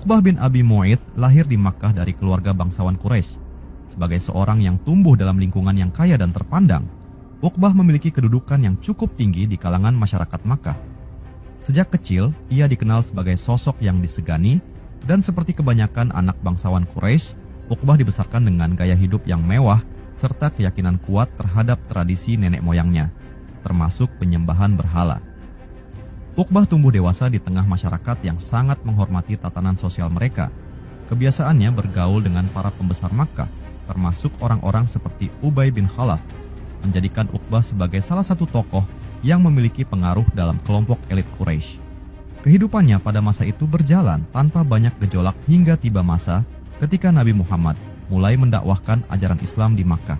Uqbah bin Abi Mu'ayth lahir di Makkah dari keluarga bangsawan Quraisy. Sebagai seorang yang tumbuh dalam lingkungan yang kaya dan terpandang, Uqbah memiliki kedudukan yang cukup tinggi di kalangan masyarakat Makkah. Sejak kecil, ia dikenal sebagai sosok yang disegani, dan seperti kebanyakan anak bangsawan Quraisy, Uqbah dibesarkan dengan gaya hidup yang mewah serta keyakinan kuat terhadap tradisi nenek moyangnya, termasuk penyembahan berhala. Uqbah tumbuh dewasa di tengah masyarakat yang sangat menghormati tatanan sosial mereka. Kebiasaannya bergaul dengan para pembesar Makkah, termasuk orang-orang seperti Ubay bin Khalaf, menjadikan Uqbah sebagai salah satu tokoh yang memiliki pengaruh dalam kelompok elit Quraisy. Kehidupannya pada masa itu berjalan tanpa banyak gejolak hingga tiba masa ketika Nabi Muhammad mulai mendakwahkan ajaran Islam di Makkah.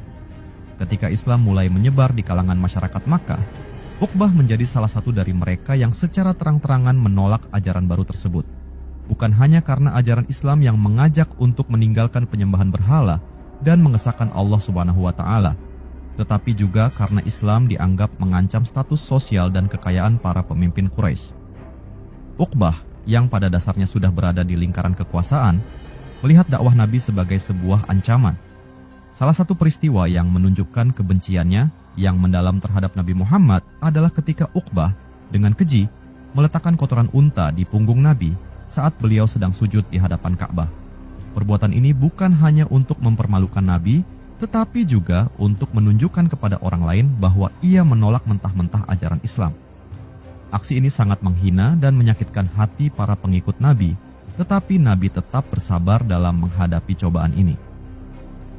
Ketika Islam mulai menyebar di kalangan masyarakat Makkah, Uqbah menjadi salah satu dari mereka yang secara terang-terangan menolak ajaran baru tersebut. Bukan hanya karena ajaran Islam yang mengajak untuk meninggalkan penyembahan berhala dan mengesahkan Allah Subhanahu wa Ta'ala, tetapi juga karena Islam dianggap mengancam status sosial dan kekayaan para pemimpin Quraisy. Uqbah, yang pada dasarnya sudah berada di lingkaran kekuasaan, melihat dakwah Nabi sebagai sebuah ancaman. Salah satu peristiwa yang menunjukkan kebenciannya yang mendalam terhadap Nabi Muhammad adalah ketika Uqbah dengan keji meletakkan kotoran unta di punggung Nabi saat beliau sedang sujud di hadapan Ka'bah. Perbuatan ini bukan hanya untuk mempermalukan Nabi, tetapi juga untuk menunjukkan kepada orang lain bahwa ia menolak mentah-mentah ajaran Islam. Aksi ini sangat menghina dan menyakitkan hati para pengikut Nabi, tetapi Nabi tetap bersabar dalam menghadapi cobaan ini.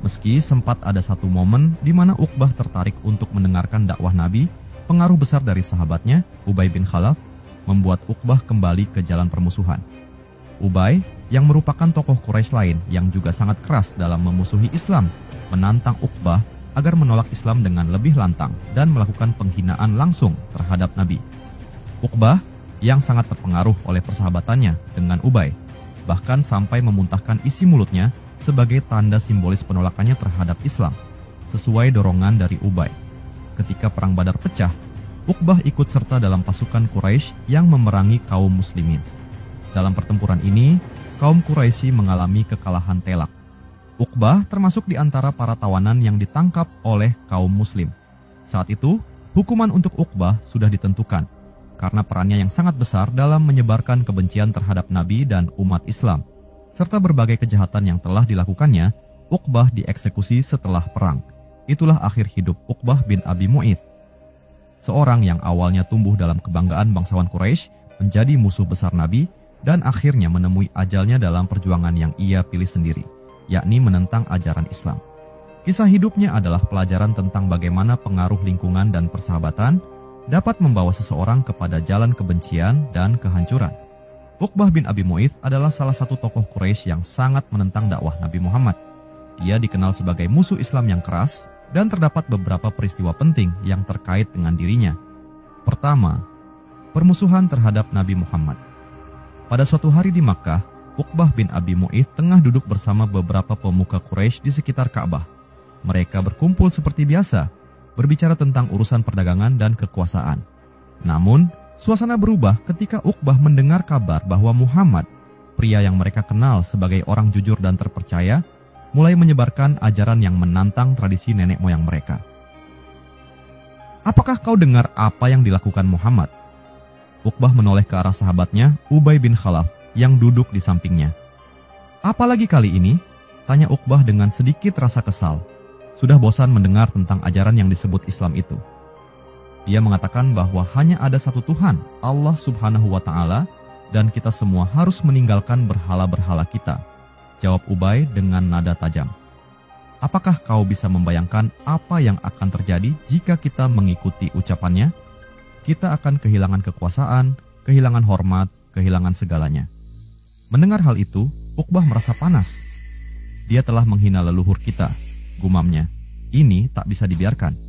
Meski sempat ada satu momen di mana Uqbah tertarik untuk mendengarkan dakwah Nabi, pengaruh besar dari sahabatnya, Ubay bin Khalaf, membuat Uqbah kembali ke jalan permusuhan. Ubay, yang merupakan tokoh Quraisy lain yang juga sangat keras dalam memusuhi Islam, menantang Uqbah agar menolak Islam dengan lebih lantang dan melakukan penghinaan langsung terhadap Nabi. Uqbah, yang sangat terpengaruh oleh persahabatannya dengan Ubay, bahkan sampai memuntahkan isi mulutnya sebagai tanda simbolis penolakannya terhadap Islam, sesuai dorongan dari Ubay. Ketika Perang Badar pecah, Uqbah ikut serta dalam pasukan Quraisy yang memerangi kaum muslimin. Dalam pertempuran ini, kaum Quraisy mengalami kekalahan telak. Uqbah termasuk di antara para tawanan yang ditangkap oleh kaum muslim. Saat itu, hukuman untuk Uqbah sudah ditentukan, karena perannya yang sangat besar dalam menyebarkan kebencian terhadap Nabi dan umat Islam, serta berbagai kejahatan yang telah dilakukannya. Uqbah dieksekusi setelah perang. Itulah akhir hidup Uqbah bin Abi Mu'ayth. Seorang yang awalnya tumbuh dalam kebanggaan bangsawan Quraisy menjadi musuh besar Nabi dan akhirnya menemui ajalnya dalam perjuangan yang ia pilih sendiri, yakni menentang ajaran Islam. Kisah hidupnya adalah pelajaran tentang bagaimana pengaruh lingkungan dan persahabatan dapat membawa seseorang kepada jalan kebencian dan kehancuran. Uqbah bin Abi Mu'ayth adalah salah satu tokoh Quraisy yang sangat menentang dakwah Nabi Muhammad. Dia dikenal sebagai musuh Islam yang keras dan terdapat beberapa peristiwa penting yang terkait dengan dirinya. Pertama, permusuhan terhadap Nabi Muhammad. Pada suatu hari di Makkah, Uqbah bin Abi Mu'ayth tengah duduk bersama beberapa pemuka Quraisy di sekitar Ka'bah. Mereka berkumpul seperti biasa, berbicara tentang urusan perdagangan dan kekuasaan. Namun, suasana berubah ketika Uqbah mendengar kabar bahwa Muhammad, pria yang mereka kenal sebagai orang jujur dan terpercaya, mulai menyebarkan ajaran yang menantang tradisi nenek moyang mereka. "Apakah kau dengar apa yang dilakukan Muhammad?" Uqbah menoleh ke arah sahabatnya, Ubay bin Khalaf, yang duduk di sampingnya. "Apalagi kali ini?" tanya Uqbah dengan sedikit rasa kesal. Sudah bosan mendengar tentang ajaran yang disebut Islam itu. Dia mengatakan bahwa hanya ada satu Tuhan, Allah Subhanahu wa Ta'ala, dan kita semua harus meninggalkan berhala-berhala kita, jawab Ubay dengan nada tajam. "Apakah kau bisa membayangkan apa yang akan terjadi jika kita mengikuti ucapannya? Kita akan kehilangan kekuasaan, kehilangan hormat, kehilangan segalanya." Mendengar hal itu, Uqbah merasa panas. Dia telah menghina leluhur kita, gumamnya. Ini tak bisa dibiarkan.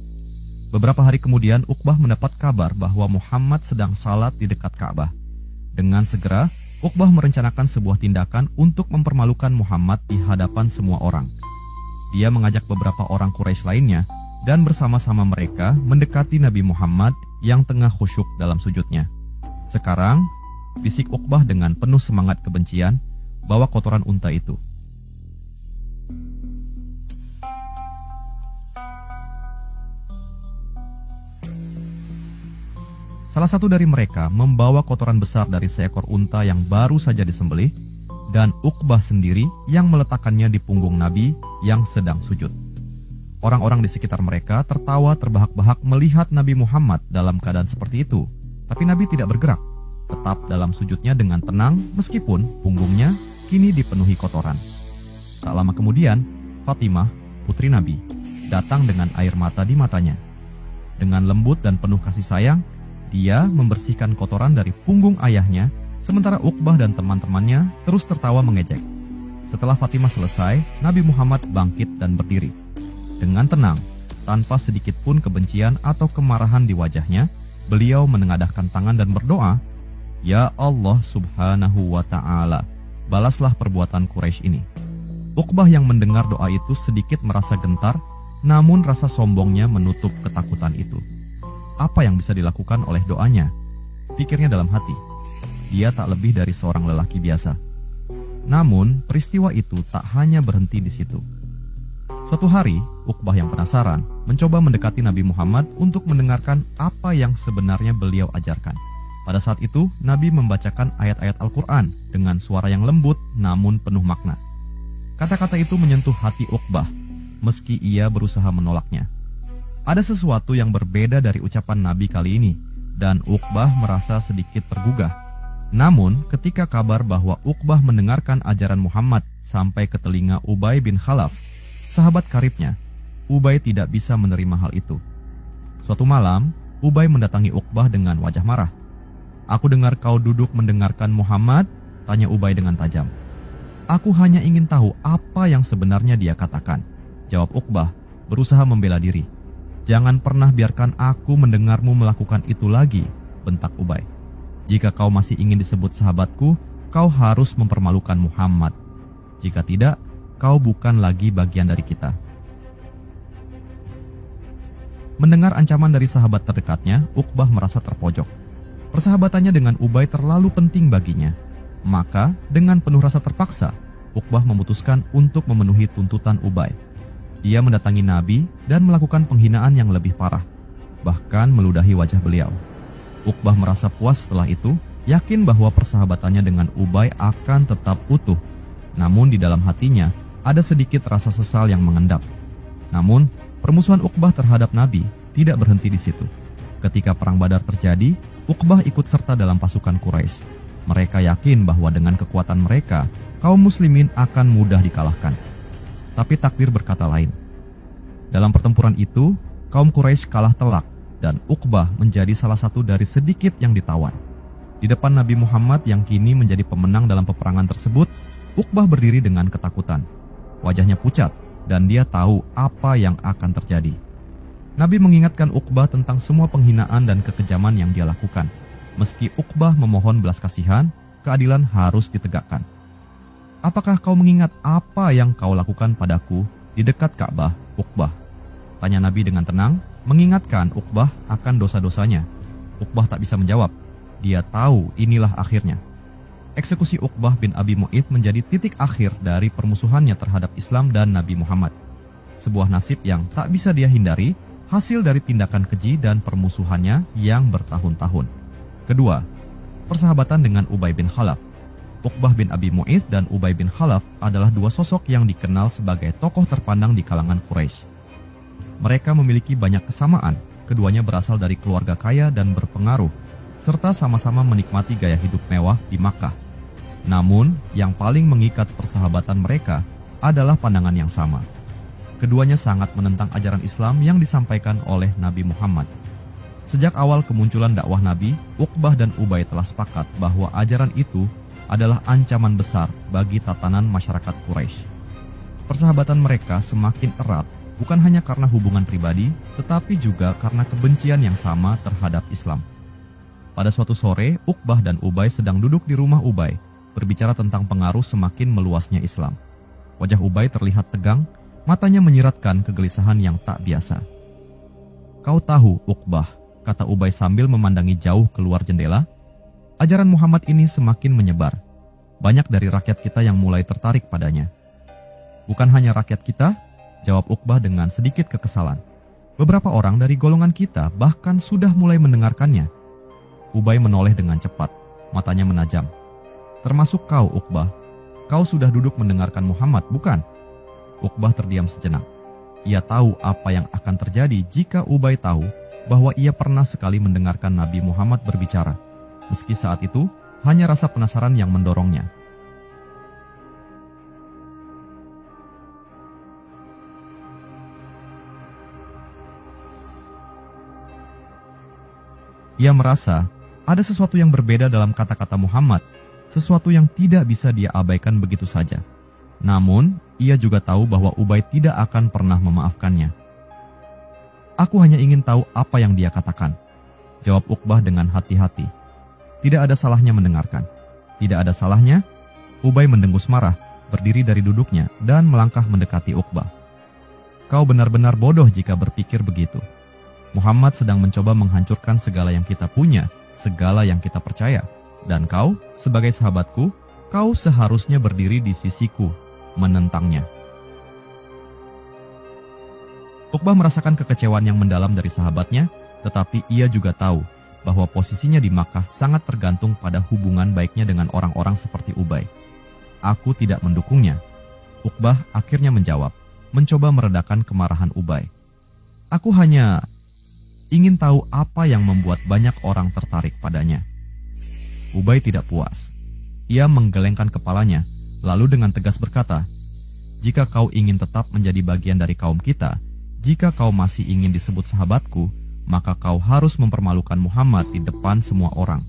Beberapa hari kemudian, Uqbah mendapat kabar bahwa Muhammad sedang salat di dekat Ka'bah. Dengan segera, Uqbah merencanakan sebuah tindakan untuk mempermalukan Muhammad di hadapan semua orang. Dia mengajak beberapa orang Quraisy lainnya dan bersama-sama mereka mendekati Nabi Muhammad yang tengah khusyuk dalam sujudnya. "Sekarang," bisik Uqbah dengan penuh semangat kebencian, bawa kotoran unta itu. Salah satu dari mereka membawa kotoran besar dari seekor unta yang baru saja disembelih, dan Uqbah sendiri yang meletakkannya di punggung Nabi yang sedang sujud. Orang-orang di sekitar mereka tertawa terbahak-bahak melihat Nabi Muhammad dalam keadaan seperti itu. Tapi Nabi tidak bergerak, tetap dalam sujudnya dengan tenang meskipun punggungnya kini dipenuhi kotoran. Tak lama kemudian, Fatimah, putri Nabi, datang dengan air mata di matanya. Dengan lembut dan penuh kasih sayang, dia membersihkan kotoran dari punggung ayahnya, sementara Uqbah dan teman-temannya terus tertawa mengejek. Setelah Fatimah selesai, Nabi Muhammad bangkit dan berdiri. Dengan tenang, tanpa sedikit pun kebencian atau kemarahan di wajahnya, beliau menengadahkan tangan dan berdoa, "Ya Allah subhanahu wa ta'ala, balaslah perbuatan Quraisy ini." Uqbah yang mendengar doa itu sedikit merasa gentar, namun rasa sombongnya menutup ketakutan itu. Apa yang bisa dilakukan oleh doanya? Pikirnya dalam hati. Dia tak lebih dari seorang lelaki biasa. Namun, peristiwa itu tak hanya berhenti di situ. Suatu hari, Uqbah yang penasaran mencoba mendekati Nabi Muhammad untuk mendengarkan apa yang sebenarnya beliau ajarkan. Pada saat itu, Nabi membacakan ayat-ayat Al-Quran dengan suara yang lembut namun penuh makna. Kata-kata itu menyentuh hati Uqbah, meski ia berusaha menolaknya. Ada sesuatu yang berbeda dari ucapan Nabi kali ini, dan Uqbah merasa sedikit tergugah. Namun, ketika kabar bahwa Uqbah mendengarkan ajaran Muhammad sampai ke telinga Ubay bin Khalaf, sahabat karibnya, Ubay tidak bisa menerima hal itu. Suatu malam, Ubay mendatangi Uqbah dengan wajah marah. "Aku dengar kau duduk mendengarkan Muhammad?" tanya Ubay dengan tajam. "Aku hanya ingin tahu apa yang sebenarnya dia katakan," jawab Uqbah, berusaha membela diri. "Jangan pernah biarkan aku mendengarmu melakukan itu lagi," bentak Ubay. "Jika kau masih ingin disebut sahabatku, kau harus mempermalukan Muhammad. Jika tidak, kau bukan lagi bagian dari kita." Mendengar ancaman dari sahabat terdekatnya, Uqbah merasa terpojok. Persahabatannya dengan Ubay terlalu penting baginya. Maka, dengan penuh rasa terpaksa, Uqbah memutuskan untuk memenuhi tuntutan Ubay. Dia mendatangi Nabi dan melakukan penghinaan yang lebih parah, bahkan meludahi wajah beliau. Uqbah merasa puas setelah itu, yakin bahwa persahabatannya dengan Ubay akan tetap utuh. Namun di dalam hatinya, ada sedikit rasa sesal yang mengendap. Namun, permusuhan Uqbah terhadap Nabi tidak berhenti di situ. Ketika Perang Badar terjadi, Uqbah ikut serta dalam pasukan Quraisy. Mereka yakin bahwa dengan kekuatan mereka, kaum muslimin akan mudah dikalahkan. Tapi takdir berkata lain. Dalam pertempuran itu, kaum Quraisy kalah telak dan Uqbah menjadi salah satu dari sedikit yang ditawan. Di depan Nabi Muhammad yang kini menjadi pemenang dalam peperangan tersebut, Uqbah berdiri dengan ketakutan. Wajahnya pucat dan dia tahu apa yang akan terjadi. Nabi mengingatkan Uqbah tentang semua penghinaan dan kekejaman yang dia lakukan. Meski Uqbah memohon belas kasihan, keadilan harus ditegakkan. "Apakah kau mengingat apa yang kau lakukan padaku di dekat Ka'bah, Uqbah?" tanya Nabi dengan tenang, mengingatkan Uqbah akan dosa-dosanya. Uqbah tak bisa menjawab. Dia tahu inilah akhirnya. Eksekusi Uqbah bin Abi Mu'ayth menjadi titik akhir dari permusuhannya terhadap Islam dan Nabi Muhammad. Sebuah nasib yang tak bisa dia hindari, hasil dari tindakan keji dan permusuhannya yang bertahun-tahun. Kedua, persahabatan dengan Ubay bin Khalaf. Uqbah bin Abi Mu'ayth dan Ubay bin Khalaf adalah dua sosok yang dikenal sebagai tokoh terpandang di kalangan Quraisy. Mereka memiliki banyak kesamaan, keduanya berasal dari keluarga kaya dan berpengaruh, serta sama-sama menikmati gaya hidup mewah di Makkah. Namun, yang paling mengikat persahabatan mereka adalah pandangan yang sama. Keduanya sangat menentang ajaran Islam yang disampaikan oleh Nabi Muhammad. Sejak awal kemunculan dakwah Nabi, Uqbah dan Ubay telah sepakat bahwa ajaran itu adalah ancaman besar bagi tatanan masyarakat Quraisy. Persahabatan mereka semakin erat bukan hanya karena hubungan pribadi, tetapi juga karena kebencian yang sama terhadap Islam. Pada suatu sore, Uqbah dan Ubay sedang duduk di rumah Ubay, berbicara tentang pengaruh semakin meluasnya Islam. Wajah Ubay terlihat tegang, matanya menyiratkan kegelisahan yang tak biasa. "Kau tahu, Uqbah," kata Ubay sambil memandangi jauh keluar jendela, "ajaran Muhammad ini semakin menyebar. Banyak dari rakyat kita yang mulai tertarik padanya. Bukan hanya rakyat kita, jawab Uqbah dengan sedikit kekesalan. Beberapa orang dari golongan kita bahkan sudah mulai mendengarkannya. Ubay menoleh dengan cepat, matanya menajam. Termasuk kau, Uqbah. Kau sudah duduk mendengarkan Muhammad, bukan? Uqbah terdiam sejenak. Ia tahu apa yang akan terjadi jika Ubay tahu bahwa ia pernah sekali mendengarkan Nabi Muhammad berbicara. Meski saat itu, hanya rasa penasaran yang mendorongnya. Ia merasa ada sesuatu yang berbeda dalam kata-kata Muhammad, sesuatu yang tidak bisa dia abaikan begitu saja. Namun, ia juga tahu bahwa Ubay tidak akan pernah memaafkannya. Aku hanya ingin tahu apa yang dia katakan, jawab Uqbah dengan hati-hati. Tidak ada salahnya mendengarkan. Tidak ada salahnya. Ubay mendengus marah, berdiri dari duduknya dan melangkah mendekati Uqbah. Kau benar-benar bodoh jika berpikir begitu. Muhammad sedang mencoba menghancurkan segala yang kita punya, segala yang kita percaya. Dan kau, sebagai sahabatku, kau seharusnya berdiri di sisiku, menentangnya. Uqbah merasakan kekecewaan yang mendalam dari sahabatnya, tetapi ia juga tahu bahwa posisinya di Makkah sangat tergantung pada hubungan baiknya dengan orang-orang seperti Ubay. Aku tidak mendukungnya. Uqbah akhirnya menjawab, mencoba meredakan kemarahan Ubay. Aku hanya ingin tahu apa yang membuat banyak orang tertarik padanya. Ubay tidak puas. Ia menggelengkan kepalanya, lalu dengan tegas berkata, jika kau ingin tetap menjadi bagian dari kaum kita, jika kau masih ingin disebut sahabatku, maka kau harus mempermalukan Muhammad di depan semua orang.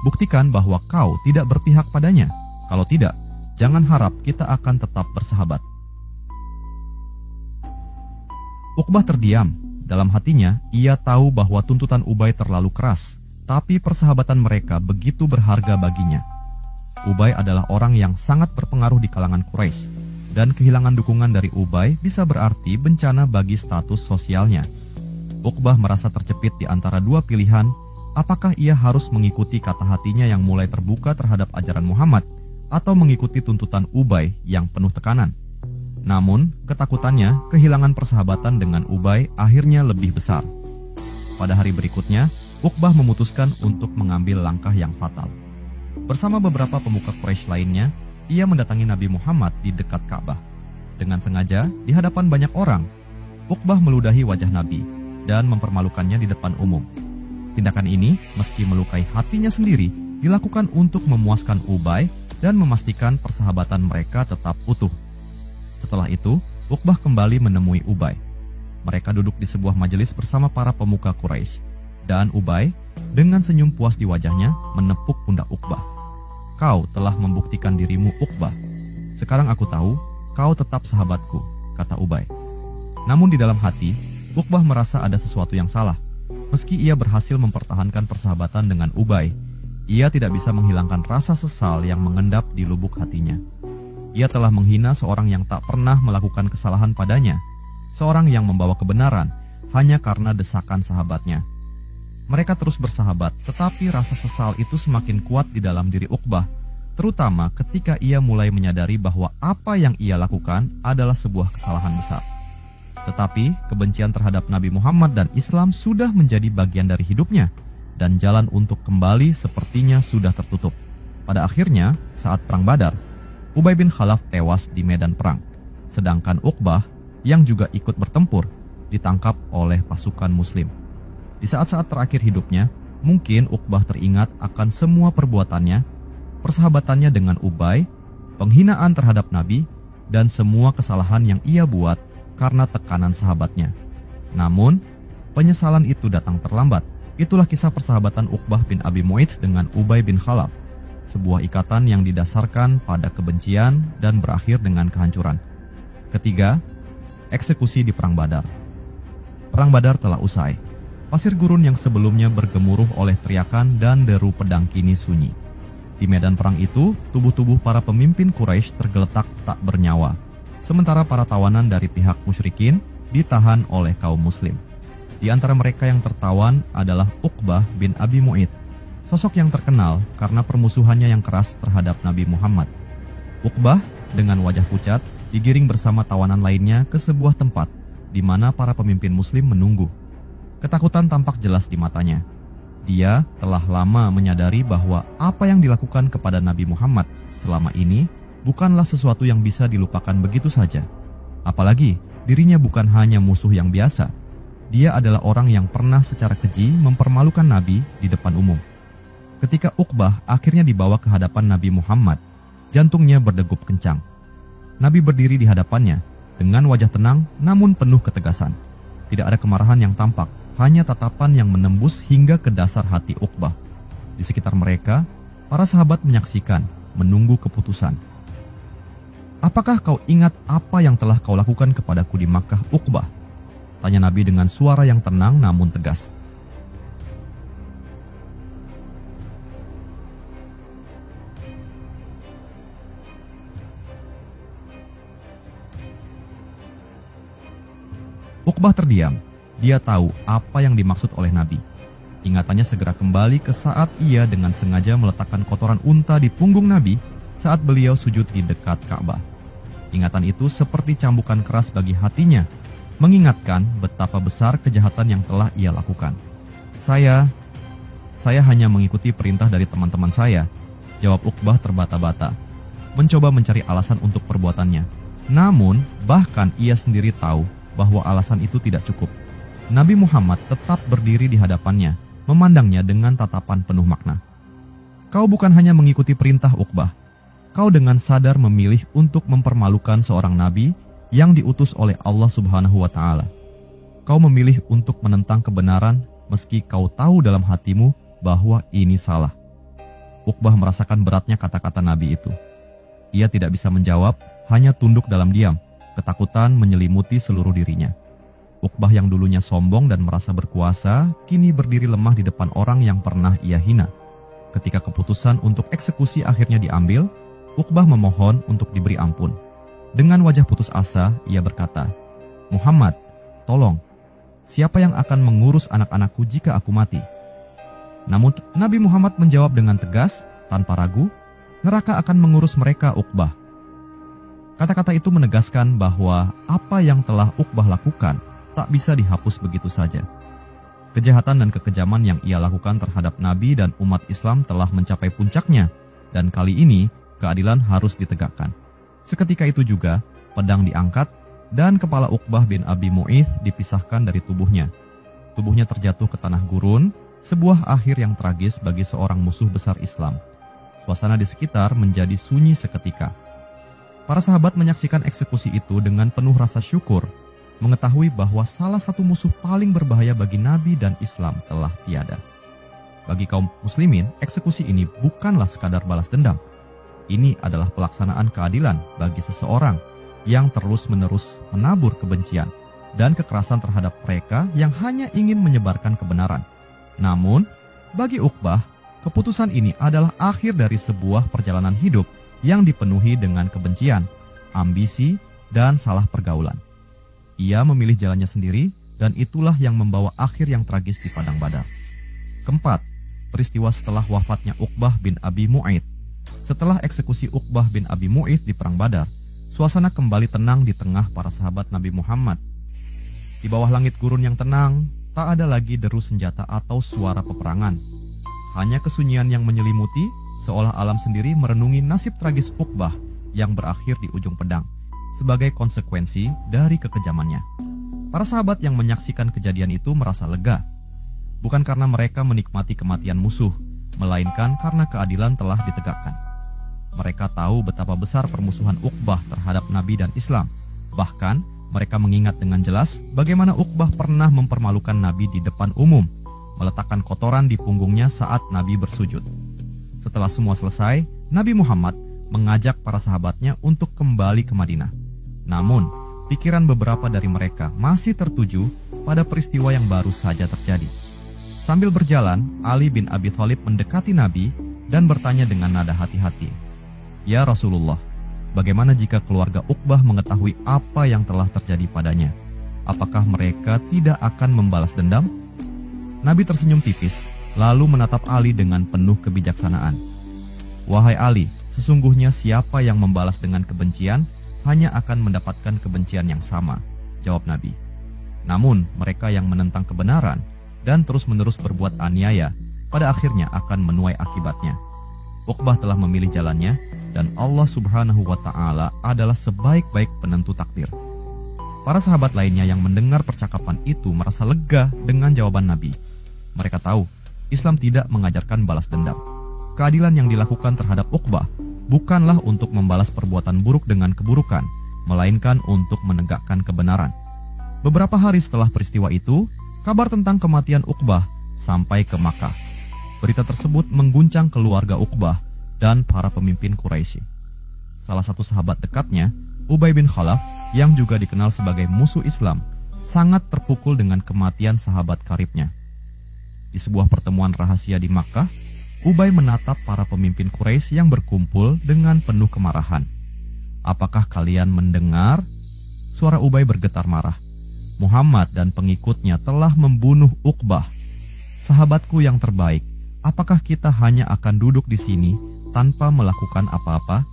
Buktikan bahwa kau tidak berpihak padanya. Kalau tidak, jangan harap kita akan tetap bersahabat. Uqbah terdiam. Dalam hatinya, ia tahu bahwa tuntutan Ubay terlalu keras, tapi persahabatan mereka begitu berharga baginya. Ubay adalah orang yang sangat berpengaruh di kalangan Quraisy, dan kehilangan dukungan dari Ubay bisa berarti bencana bagi status sosialnya. Uqbah merasa terjepit di antara dua pilihan, apakah ia harus mengikuti kata hatinya yang mulai terbuka terhadap ajaran Muhammad, atau mengikuti tuntutan Ubay yang penuh tekanan. Namun, ketakutannya kehilangan persahabatan dengan Ubay akhirnya lebih besar. Pada hari berikutnya, Uqbah memutuskan untuk mengambil langkah yang fatal. Bersama beberapa pemuka Quraisy lainnya, ia mendatangi Nabi Muhammad di dekat Ka'bah. Dengan sengaja, di hadapan banyak orang, Uqbah meludahi wajah Nabi dan mempermalukannya di depan umum. Tindakan ini, meski melukai hatinya sendiri, dilakukan untuk memuaskan Ubay dan memastikan persahabatan mereka tetap utuh. Setelah itu, Uqbah kembali menemui Ubay. Mereka duduk di sebuah majelis bersama para pemuka Quraisy, dan Ubay, dengan senyum puas di wajahnya, menepuk pundak Uqbah. Kau telah membuktikan dirimu, Uqbah. Sekarang aku tahu, kau tetap sahabatku, kata Ubay. Namun di dalam hati, Uqbah merasa ada sesuatu yang salah. Meski ia berhasil mempertahankan persahabatan dengan Ubay, ia tidak bisa menghilangkan rasa sesal yang mengendap di lubuk hatinya. Ia telah menghina seorang yang tak pernah melakukan kesalahan padanya, seorang yang membawa kebenaran hanya karena desakan sahabatnya. Mereka terus bersahabat, tetapi rasa sesal itu semakin kuat di dalam diri Uqbah, terutama ketika ia mulai menyadari bahwa apa yang ia lakukan adalah sebuah kesalahan besar. Tetapi kebencian terhadap Nabi Muhammad dan Islam sudah menjadi bagian dari hidupnya, dan jalan untuk kembali sepertinya sudah tertutup. Pada akhirnya, saat Perang Badar, Ubay bin Khalaf tewas di medan perang, sedangkan Uqbah yang juga ikut bertempur ditangkap oleh pasukan Muslim. Di saat-saat terakhir hidupnya, mungkin Uqbah teringat akan semua perbuatannya, persahabatannya dengan Ubay, penghinaan terhadap Nabi, dan semua kesalahan yang ia buat karena tekanan sahabatnya. Namun, penyesalan itu datang terlambat. Itulah kisah persahabatan Uqbah bin Abi Mu'ayth dengan Ubay bin Khalaf, sebuah ikatan yang didasarkan pada kebencian dan berakhir dengan kehancuran. Ketiga, eksekusi di Perang Badar. Perang Badar telah usai. Pasir gurun yang sebelumnya bergemuruh oleh teriakan dan deru pedang kini sunyi. Di medan perang itu, tubuh-tubuh para pemimpin Quraisy tergeletak tak bernyawa, sementara para tawanan dari pihak musyrikin ditahan oleh kaum muslim. Di antara mereka yang tertawan adalah Uqbah bin Abi Mu'ayth. sosok yang terkenal karena permusuhannya yang keras terhadap Nabi Muhammad. Uqbah dengan wajah pucat digiring bersama tawanan lainnya ke sebuah tempat di mana para pemimpin muslim menunggu. Ketakutan tampak jelas di matanya. Dia telah lama menyadari bahwa apa yang dilakukan kepada Nabi Muhammad selama ini bukanlah sesuatu yang bisa dilupakan begitu saja. Apalagi dirinya bukan hanya musuh yang biasa. Dia adalah orang yang pernah secara keji mempermalukan Nabi di depan umum. Ketika Uqbah akhirnya dibawa ke hadapan Nabi Muhammad, jantungnya berdegup kencang. Nabi berdiri di hadapannya dengan wajah tenang namun penuh ketegasan. Tidak ada kemarahan yang tampak, hanya tatapan yang menembus hingga ke dasar hati Uqbah. Di sekitar mereka, para sahabat menyaksikan, menunggu keputusan. "Apakah kau ingat apa yang telah kau lakukan kepadaku di Makkah, Uqbah?" tanya Nabi dengan suara yang tenang namun tegas. Uqbah terdiam. Dia tahu apa yang dimaksud oleh Nabi. Ingatannya segera kembali ke saat ia dengan sengaja meletakkan kotoran unta di punggung Nabi saat beliau sujud di dekat Ka'bah. Ingatan itu seperti cambukan keras bagi hatinya, mengingatkan betapa besar kejahatan yang telah ia lakukan. Saya hanya mengikuti perintah dari teman-teman saya," jawab Uqbah terbata-bata, mencoba mencari alasan untuk perbuatannya. Namun, bahkan ia sendiri tahu bahwa alasan itu tidak cukup. Nabi Muhammad tetap berdiri di hadapannya, memandangnya dengan tatapan penuh makna. "Kau bukan hanya mengikuti perintah, Uqbah. Kau dengan sadar memilih untuk mempermalukan seorang nabi yang diutus oleh Allah Subhanahu wa Ta'ala. Kau memilih untuk menentang kebenaran meski kau tahu dalam hatimu bahwa ini salah." Uqbah merasakan beratnya kata-kata Nabi itu. Ia tidak bisa menjawab, hanya tunduk dalam diam. Ketakutan menyelimuti seluruh dirinya. Uqbah yang dulunya sombong dan merasa berkuasa, kini berdiri lemah di depan orang yang pernah ia hina. Ketika keputusan untuk eksekusi akhirnya diambil, Uqbah memohon untuk diberi ampun. Dengan wajah putus asa, ia berkata, "Muhammad, tolong, siapa yang akan mengurus anak-anakku jika aku mati?" Namun Nabi Muhammad menjawab dengan tegas, tanpa ragu, "Neraka akan mengurus mereka, Uqbah." Kata-kata itu menegaskan bahwa apa yang telah Uqbah lakukan tak bisa dihapus begitu saja. Kejahatan dan kekejaman yang ia lakukan terhadap Nabi dan umat Islam telah mencapai puncaknya, dan kali ini keadilan harus ditegakkan. Seketika itu juga, pedang diangkat dan kepala Uqbah bin Abi Mu'ith dipisahkan dari tubuhnya. Tubuhnya terjatuh ke tanah gurun, sebuah akhir yang tragis bagi seorang musuh besar Islam. Suasana di sekitar menjadi sunyi seketika. Para sahabat menyaksikan eksekusi itu dengan penuh rasa syukur, mengetahui bahwa salah satu musuh paling berbahaya bagi Nabi dan Islam telah tiada. Bagi kaum muslimin, eksekusi ini bukanlah sekadar balas dendam. Ini adalah pelaksanaan keadilan bagi seseorang yang terus-menerus menabur kebencian dan kekerasan terhadap mereka yang hanya ingin menyebarkan kebenaran. Namun, bagi Uqbah, keputusan ini adalah akhir dari sebuah perjalanan hidup yang dipenuhi dengan kebencian, ambisi, dan salah pergaulan. Ia memilih jalannya sendiri, dan itulah yang membawa akhir yang tragis di Padang Badar. Keempat, peristiwa setelah wafatnya Uqbah bin Abi Mu'ith. Setelah eksekusi Uqbah bin Abi Mu'ith di Perang Badar, suasana kembali tenang di tengah para sahabat Nabi Muhammad. Di bawah langit gurun yang tenang, tak ada lagi deru senjata atau suara peperangan. Hanya kesunyian yang menyelimuti, seolah alam sendiri merenungi nasib tragis Uqbah yang berakhir di ujung pedang sebagai konsekuensi dari kekejamannya. Para sahabat yang menyaksikan kejadian itu merasa lega, bukan karena mereka menikmati kematian musuh, melainkan karena keadilan telah ditegakkan. Mereka tahu betapa besar permusuhan Uqbah terhadap Nabi dan Islam. Bahkan mereka mengingat dengan jelas bagaimana Uqbah pernah mempermalukan Nabi di depan umum, meletakkan kotoran di punggungnya saat Nabi bersujud. Setelah semua selesai, Nabi Muhammad mengajak para sahabatnya untuk kembali ke Madinah. Namun, pikiran beberapa dari mereka masih tertuju pada peristiwa yang baru saja terjadi. Sambil berjalan, Ali bin Abi Thalib mendekati Nabi dan bertanya dengan nada hati-hati, "Ya Rasulullah, bagaimana jika keluarga Uqbah mengetahui apa yang telah terjadi padanya? Apakah mereka tidak akan membalas dendam?" Nabi tersenyum tipis, lalu menatap Ali dengan penuh kebijaksanaan. "Wahai Ali, sesungguhnya siapa yang membalas dengan kebencian hanya akan mendapatkan kebencian yang sama," jawab Nabi. "Namun mereka yang menentang kebenaran dan terus-menerus berbuat aniaya, pada akhirnya akan menuai akibatnya. Uqbah telah memilih jalannya, dan Allah Subhanahu wa Ta'ala adalah sebaik-baik penentu takdir." Para sahabat lainnya yang mendengar percakapan itu merasa lega dengan jawaban Nabi. Mereka tahu Islam tidak mengajarkan balas dendam. Keadilan yang dilakukan terhadap Uqbah bukanlah untuk membalas perbuatan buruk dengan keburukan, melainkan untuk menegakkan kebenaran. Beberapa hari setelah peristiwa itu, kabar tentang kematian Uqbah sampai ke Makkah. Berita tersebut mengguncang keluarga Uqbah dan para pemimpin Quraisy. Salah satu sahabat dekatnya, Ubay bin Khalaf, yang juga dikenal sebagai musuh Islam, sangat terpukul dengan kematian sahabat karibnya. Di sebuah pertemuan rahasia di Makkah, Ubay menatap para pemimpin Quraisy yang berkumpul dengan penuh kemarahan. "Apakah kalian mendengar?" Suara Ubay bergetar marah. "Muhammad dan pengikutnya telah membunuh Uqbah. Sahabatku yang terbaik, apakah kita hanya akan duduk di sini tanpa melakukan apa-apa?"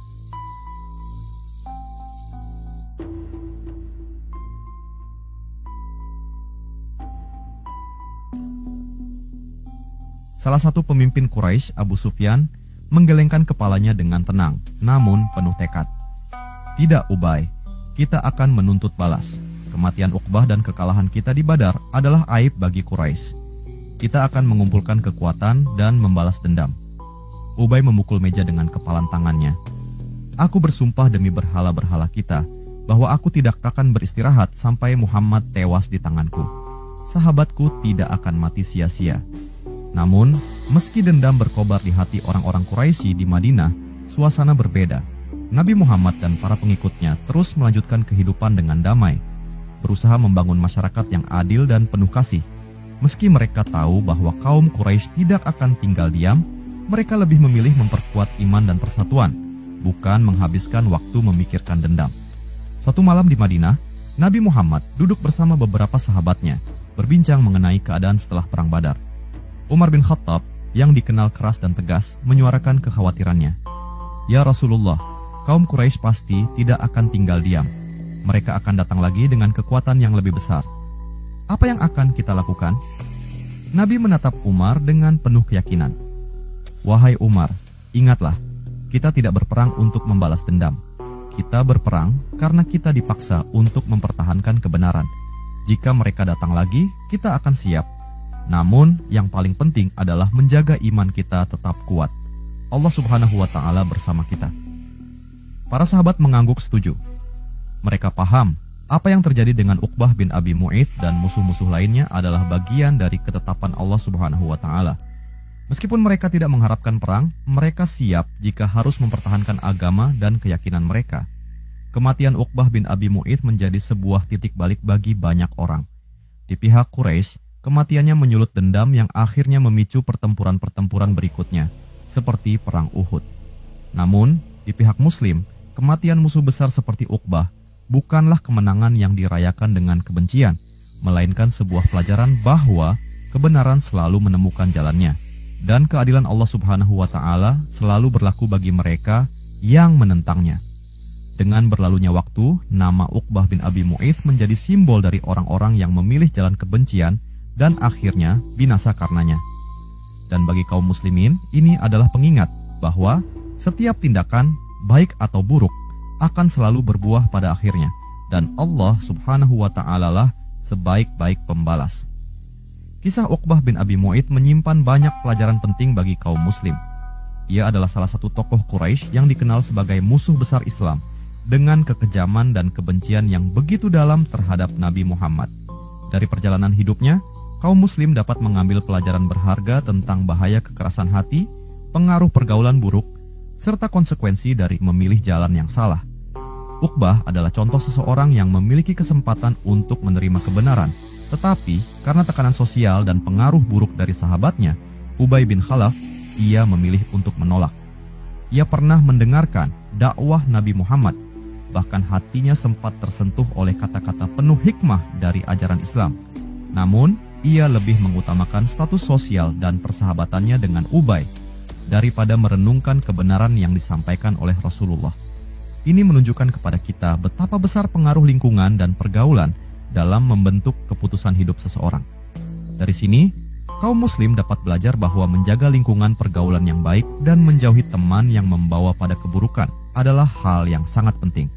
Salah satu pemimpin Quraisy, Abu Sufyan, menggelengkan kepalanya dengan tenang, namun penuh tekad. "Tidak, Ubay, kita akan menuntut balas. Kematian Uqbah dan kekalahan kita di Badar adalah aib bagi Quraisy. Kita akan mengumpulkan kekuatan dan membalas dendam." Ubay memukul meja dengan kepalan tangannya. "Aku bersumpah demi berhala-berhala kita, bahwa aku tidak akan beristirahat sampai Muhammad tewas di tanganku. Sahabatku tidak akan mati sia-sia." Namun, meski dendam berkobar di hati orang-orang Quraisy di Madinah, suasana berbeda. Nabi Muhammad dan para pengikutnya terus melanjutkan kehidupan dengan damai, berusaha membangun masyarakat yang adil dan penuh kasih. Meski mereka tahu bahwa kaum Quraisy tidak akan tinggal diam, mereka lebih memilih memperkuat iman dan persatuan, bukan menghabiskan waktu memikirkan dendam. Suatu malam di Madinah, Nabi Muhammad duduk bersama beberapa sahabatnya, berbincang mengenai keadaan setelah Perang Badar. Umar bin Khattab, yang dikenal keras dan tegas, menyuarakan kekhawatirannya. "Ya Rasulullah, kaum Quraisy pasti tidak akan tinggal diam. Mereka akan datang lagi dengan kekuatan yang lebih besar. Apa yang akan kita lakukan?" Nabi menatap Umar dengan penuh keyakinan. "Wahai Umar, ingatlah, kita tidak berperang untuk membalas dendam. Kita berperang karena kita dipaksa untuk mempertahankan kebenaran. Jika mereka datang lagi, kita akan siap. Namun, yang paling penting adalah menjaga iman kita tetap kuat. Allah Subhanahu wa Ta'ala bersama kita." Para sahabat mengangguk setuju. Mereka paham apa yang terjadi dengan Uqbah bin Abi Mu'ayth dan musuh-musuh lainnya adalah bagian dari ketetapan Allah Subhanahu wa Ta'ala. Meskipun mereka tidak mengharapkan perang, mereka siap jika harus mempertahankan agama dan keyakinan mereka. Kematian Uqbah bin Abi Mu'ayth menjadi sebuah titik balik bagi banyak orang. Di pihak Quraisy, kematiannya menyulut dendam yang akhirnya memicu pertempuran-pertempuran berikutnya, seperti Perang Uhud. Namun, di pihak Muslim, kematian musuh besar seperti Uqbah bukanlah kemenangan yang dirayakan dengan kebencian, melainkan sebuah pelajaran bahwa kebenaran selalu menemukan jalannya, dan keadilan Allah Subhanahu wa Ta'ala selalu berlaku bagi mereka yang menentangnya. Dengan berlalunya waktu, nama Uqbah bin Abi Mu'ayth menjadi simbol dari orang-orang yang memilih jalan kebencian dan akhirnya binasa karenanya. Dan bagi kaum muslimin, ini adalah pengingat bahwa setiap tindakan, baik atau buruk, akan selalu berbuah pada akhirnya, dan Allah Subhanahu wa Ta'ala lah sebaik-baik pembalas. Kisah Uqbah bin Abi Mu'ayth menyimpan banyak pelajaran penting bagi kaum muslim. Ia adalah salah satu tokoh Quraisy yang dikenal sebagai musuh besar Islam, dengan kekejaman dan kebencian yang begitu dalam terhadap Nabi Muhammad. Dari perjalanan hidupnya, kaum muslim dapat mengambil pelajaran berharga tentang bahaya kekerasan hati, pengaruh pergaulan buruk, serta konsekuensi dari memilih jalan yang salah. Uqbah adalah contoh seseorang yang memiliki kesempatan untuk menerima kebenaran, tetapi karena tekanan sosial dan pengaruh buruk dari sahabatnya, Ubay bin Khalaf, ia memilih untuk menolak. Ia pernah mendengarkan dakwah Nabi Muhammad, bahkan hatinya sempat tersentuh oleh kata-kata penuh hikmah dari ajaran Islam. Namun, ia lebih mengutamakan status sosial dan persahabatannya dengan Ubay daripada merenungkan kebenaran yang disampaikan oleh Rasulullah. Ini menunjukkan kepada kita betapa besar pengaruh lingkungan dan pergaulan dalam membentuk keputusan hidup seseorang. Dari sini, kaum muslim dapat belajar bahwa menjaga lingkungan pergaulan yang baik dan menjauhi teman yang membawa pada keburukan adalah hal yang sangat penting.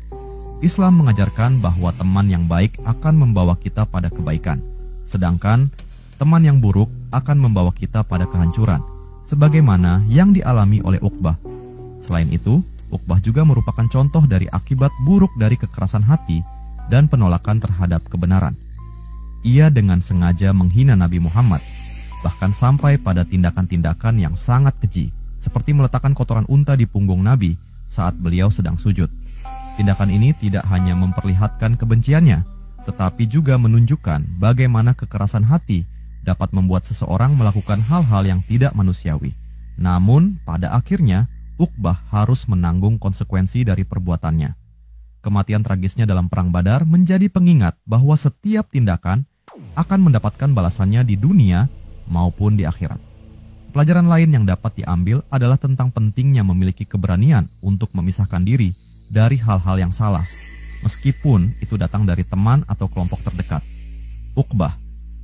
Islam mengajarkan bahwa teman yang baik akan membawa kita pada kebaikan, sedangkan teman yang buruk akan membawa kita pada kehancuran, sebagaimana yang dialami oleh Uqbah. Selain itu, Uqbah juga merupakan contoh dari akibat buruk dari kekerasan hati dan penolakan terhadap kebenaran. Ia dengan sengaja menghina Nabi Muhammad, bahkan sampai pada tindakan-tindakan yang sangat keji, seperti meletakkan kotoran unta di punggung Nabi saat beliau sedang sujud. Tindakan ini tidak hanya memperlihatkan kebenciannya, tetapi juga menunjukkan bagaimana kekerasan hati dapat membuat seseorang melakukan hal-hal yang tidak manusiawi. Namun, pada akhirnya, Uqbah harus menanggung konsekuensi dari perbuatannya. Kematian tragisnya dalam Perang Badar menjadi pengingat bahwa setiap tindakan akan mendapatkan balasannya di dunia maupun di akhirat. Pelajaran lain yang dapat diambil adalah tentang pentingnya memiliki keberanian untuk memisahkan diri dari hal-hal yang salah, meskipun itu datang dari teman atau kelompok terdekat. Uqbah,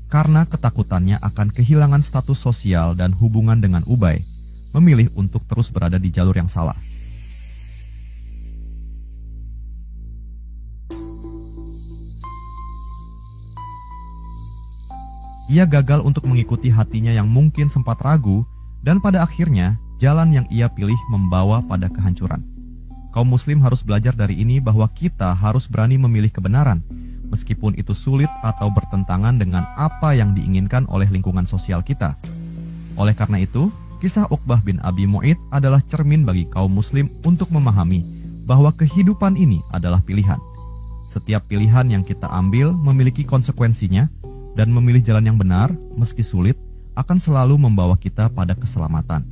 karena ketakutannya akan kehilangan status sosial dan hubungan dengan Ubay, memilih untuk terus berada di jalur yang salah. Ia gagal untuk mengikuti hatinya yang mungkin sempat ragu, dan pada akhirnya jalan yang ia pilih membawa pada kehancuran. Kaum muslim harus belajar dari ini bahwa kita harus berani memilih kebenaran, meskipun itu sulit atau bertentangan dengan apa yang diinginkan oleh lingkungan sosial kita. Oleh karena itu, kisah Uqbah bin Abi Mu'ayth adalah cermin bagi kaum muslim untuk memahami bahwa kehidupan ini adalah pilihan. Setiap pilihan yang kita ambil memiliki konsekuensinya, dan memilih jalan yang benar, meski sulit, akan selalu membawa kita pada keselamatan.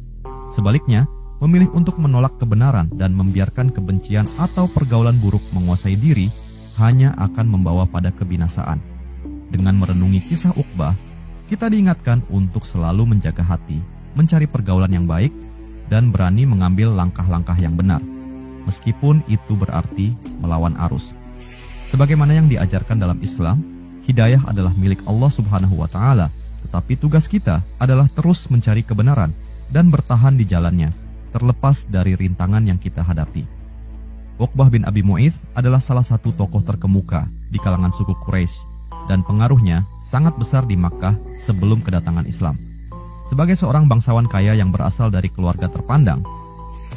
Sebaliknya, memilih untuk menolak kebenaran dan membiarkan kebencian atau pergaulan buruk menguasai diri hanya akan membawa pada kebinasaan. Dengan merenungi kisah Uqbah, kita diingatkan untuk selalu menjaga hati, mencari pergaulan yang baik, dan berani mengambil langkah-langkah yang benar, meskipun itu berarti melawan arus. Sebagaimana yang diajarkan dalam Islam, hidayah adalah milik Allah Subhanahu wa Ta'ala, tetapi tugas kita adalah terus mencari kebenaran dan bertahan di jalannya, terlepas dari rintangan yang kita hadapi. Uqbah bin Abi Mu'ayth adalah salah satu tokoh terkemuka di kalangan suku Quraisy, dan pengaruhnya sangat besar di Makkah sebelum kedatangan Islam. Sebagai seorang bangsawan kaya yang berasal dari keluarga terpandang,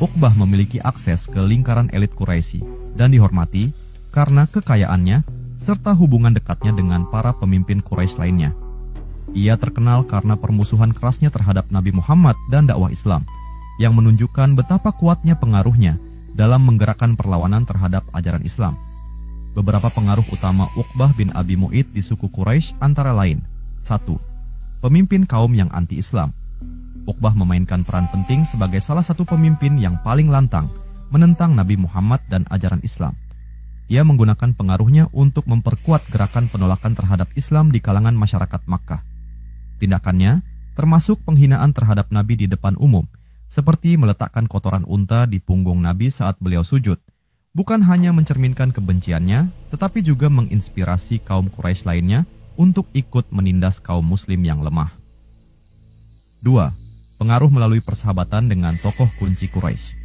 Uqbah memiliki akses ke lingkaran elit Quraisy dan dihormati karena kekayaannya serta hubungan dekatnya dengan para pemimpin Quraisy lainnya. Ia terkenal karena permusuhan kerasnya terhadap Nabi Muhammad dan dakwah Islam, yang menunjukkan betapa kuatnya pengaruhnya dalam menggerakkan perlawanan terhadap ajaran Islam. Beberapa pengaruh utama Uqbah bin Abi Mu'ayth di suku Quraisy antara lain: 1. Pemimpin kaum yang anti-Islam. Uqbah memainkan peran penting sebagai salah satu pemimpin yang paling lantang menentang Nabi Muhammad dan ajaran Islam. Ia menggunakan pengaruhnya untuk memperkuat gerakan penolakan terhadap Islam di kalangan masyarakat Makkah. Tindakannya termasuk penghinaan terhadap Nabi di depan umum, seperti meletakkan kotoran unta di punggung Nabi saat beliau sujud. Bukan hanya mencerminkan kebenciannya, tetapi juga menginspirasi kaum Quraisy lainnya untuk ikut menindas kaum muslim yang lemah. 2. Pengaruh melalui persahabatan dengan tokoh kunci Quraisy.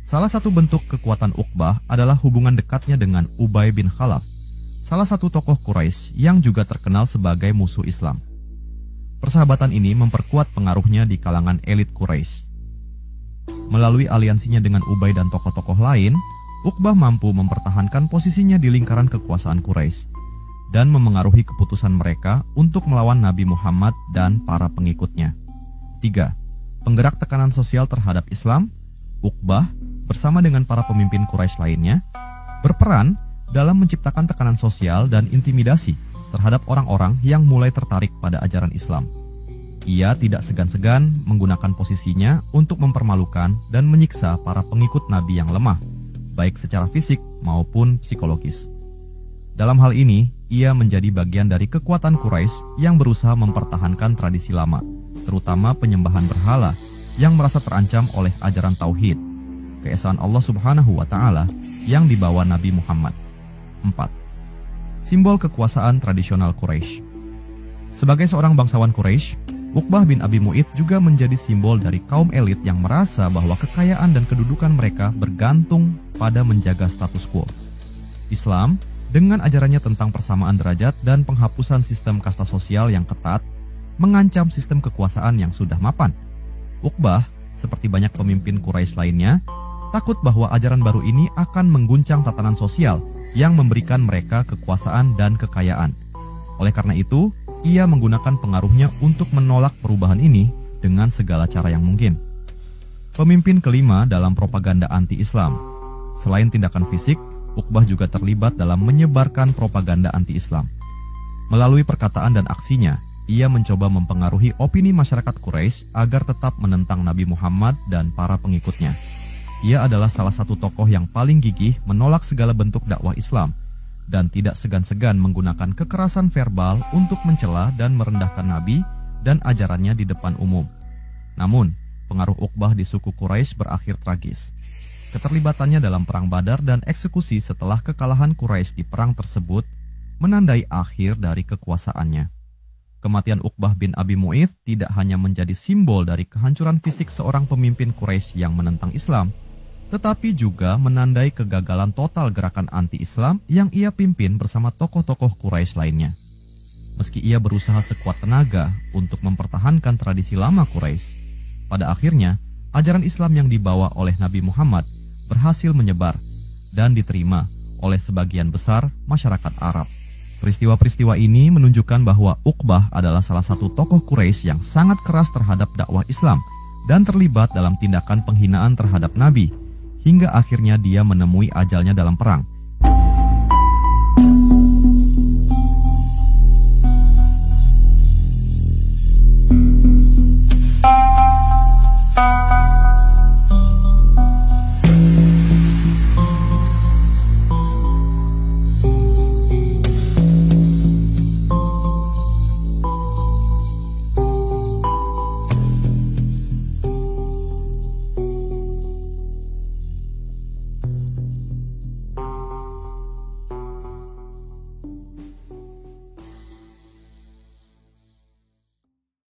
Salah satu bentuk kekuatan Uqbah adalah hubungan dekatnya dengan Ubay bin Khalaf, salah satu tokoh Quraisy yang juga terkenal sebagai musuh Islam. Persahabatan ini memperkuat pengaruhnya di kalangan elit Quraisy. Melalui aliansinya dengan Ubay dan tokoh-tokoh lain, Uqbah mampu mempertahankan posisinya di lingkaran kekuasaan Quraisy dan memengaruhi keputusan mereka untuk melawan Nabi Muhammad dan para pengikutnya. 3. Penggerak tekanan sosial terhadap Islam. Uqbah bersama dengan para pemimpin Quraisy lainnya berperan dalam menciptakan tekanan sosial dan intimidasi terhadap orang-orang yang mulai tertarik pada ajaran Islam. Ia tidak segan-segan menggunakan posisinya untuk mempermalukan dan menyiksa para pengikut Nabi yang lemah, baik secara fisik maupun psikologis. Dalam hal ini, ia menjadi bagian dari kekuatan Quraisy yang berusaha mempertahankan tradisi lama, terutama penyembahan berhala yang merasa terancam oleh ajaran tauhid, keesaan Allah Subhanahu wa Ta'ala yang dibawa Nabi Muhammad. 4. Simbol kekuasaan tradisional Quraisy. Sebagai seorang bangsawan Quraisy, Uqbah bin Abi Mu'ith juga menjadi simbol dari kaum elit yang merasa bahwa kekayaan dan kedudukan mereka bergantung pada menjaga status quo. Islam, dengan ajarannya tentang persamaan derajat dan penghapusan sistem kasta sosial yang ketat, mengancam sistem kekuasaan yang sudah mapan. Uqbah, seperti banyak pemimpin Quraisy lainnya, takut bahwa ajaran baru ini akan mengguncang tatanan sosial yang memberikan mereka kekuasaan dan kekayaan. Oleh karena itu, ia menggunakan pengaruhnya untuk menolak perubahan ini dengan segala cara yang mungkin. Pemimpin kelima dalam propaganda anti-Islam. Selain tindakan fisik, Uqbah juga terlibat dalam menyebarkan propaganda anti-Islam. Melalui perkataan dan aksinya, ia mencoba mempengaruhi opini masyarakat Quraisy agar tetap menentang Nabi Muhammad dan para pengikutnya. Ia adalah salah satu tokoh yang paling gigih menolak segala bentuk dakwah Islam dan tidak segan-segan menggunakan kekerasan verbal untuk mencela dan merendahkan Nabi dan ajarannya di depan umum. Namun, pengaruh Uqbah di suku Quraisy berakhir tragis. Keterlibatannya dalam Perang Badar dan eksekusi setelah kekalahan Quraisy di perang tersebut menandai akhir dari kekuasaannya. Kematian Uqbah bin Abi Mu'ith tidak hanya menjadi simbol dari kehancuran fisik seorang pemimpin Quraisy yang menentang Islam, tetapi juga menandai kegagalan total gerakan anti-Islam yang ia pimpin bersama tokoh-tokoh Quraisy lainnya. Meski ia berusaha sekuat tenaga untuk mempertahankan tradisi lama Quraisy, pada akhirnya ajaran Islam yang dibawa oleh Nabi Muhammad berhasil menyebar dan diterima oleh sebagian besar masyarakat Arab. Peristiwa-peristiwa ini menunjukkan bahwa Uqbah adalah salah satu tokoh Quraisy yang sangat keras terhadap dakwah Islam dan terlibat dalam tindakan penghinaan terhadap Nabi, hingga akhirnya dia menemui ajalnya dalam perang